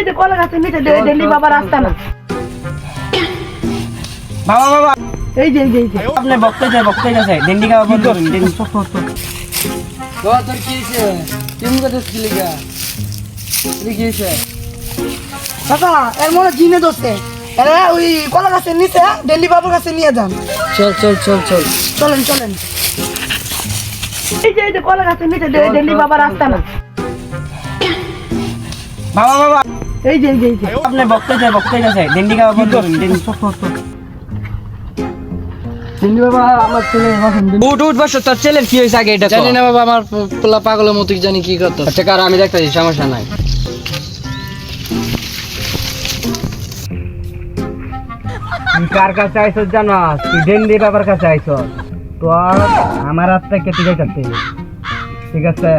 যে কলা গাছের নিচে ডেলি বাবা রাস্তা না। বাবা বাবা এই যে আপনি বক্তাই যাচ্ছে ডেন্ডি খাওয়া বন্ধ করুন ডেন্ডি তোর কি হয়েছে তুমি কথা ছিলি গা কি হয়েছে কাকা এর মনে জিনে ধরছে এরা ওই কলা গাছের নিচে ডেলি বাবার কাছে নিয়ে যান। চল চল চল চল চলেন এই যে কলা গাছের নিচে ডেলি বাবা রাস্তা না। বাবা বাবা এই যে আপনি বক্তাই যাচ্ছে ডেন্ডি খাওয়া বন্ধ করুন ডেন্ডি হিন্দি বাবা আমার ছেলে উঠ বস তোর ছেলের কি হয়েছে আগে এটা জানি না বাবা আমার পোলা পাগলের মতো জানি কি করতো আচ্ছা কার আমি দেখতেছি সমস্যা নাই তুই কার কাছে আইছ জানাস তুই ডেন্ডি বাবার কাছে আইছ তোর আমার হাত থেকে তুই যাইতে ঠিক আছে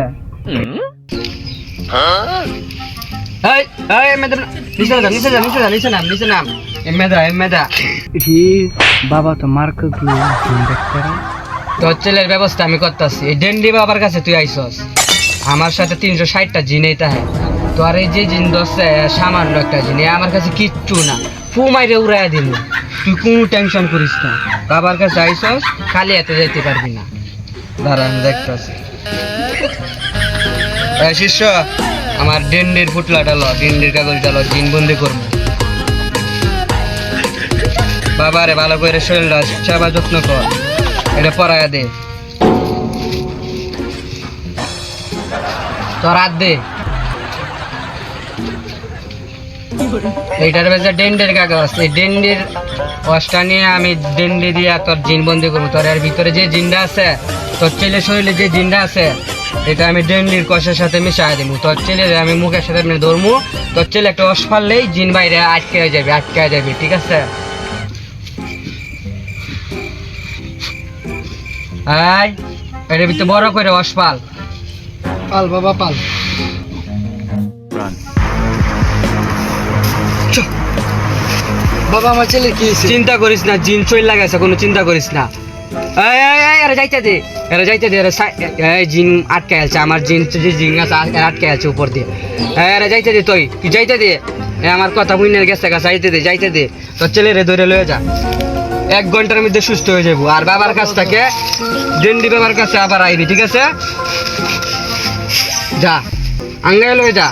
এই এই মেদা নিচে নাম এমেদা বাবা তো মার্ক তোর ছেলের ব্যবস্থা আমি করতেছি এই ডেন্ডি বাবার কাছে তুই আইসস আমার সাথে 360টা জিনেই তাহে তোর এই যে জিন দশে সামান্য একটা জিনে আমার কাছে কিচ্ছু না ফু মাইরে উড়াইয়া দিল তুই কোনো টেনশন করিস না বাবার কাছে আইসস খালি এতে যাইতে পারবি না দাঁড়া আমি দেখতেছি শিষ্য আমার ডেন্ডির ফুটলাটা ল ডেন্ডির কাগজটা ল জিন বন্দি করবো বাবারে ভালো করে শরীরটা সেবা যত্ন কর এটা পরায়া দে তোর হাত দে এইটার বেজে ডেন্ডের কাগজ এই ডেন্ডির কষ্টা নিয়ে আমি ডেন্ডি দিয়া তোর জিন বন্দি করবো তোর এর ভিতরে যে জিনটা আছে তোর ছেলে শরীরে যে জিনটা আছে এটা আমি ডেন্ডির কষের সাথে মিশাই দেবো তোর ছেলে আমি মুখের সাথে ধরবো তোর ছেলে একটা অস ফাললেই জিন বাইরে আটকে যাবে ঠিক আছে আয় এর ভিতরে বড় করে অসপাল পাল বাবা পাল বাবা আমার ছেলে কি হয়েছে চিন্তা করিস না জিন চইল লাগাইছে কোনো চিন্তা করিস না এরা যাইতে দে এই জিন আটকে আছে আমার জিন যে জিন আছে আটকে আছে উপর দিয়ে এরা যাইতে দে তুই যাইতে দে আমার কথা বুঝনে গেছে যাইতে দে তোর ছেলেরে ধরে লয়ে যা 1 ঘন্টার মধ্যে সুস্থ হয়ে যাবো আর বাবার কাছ থেকে ডেন্ডি বাবার কাছে আবার আইবি ঠিক আছে যা আঙ্গাই লয়ে যা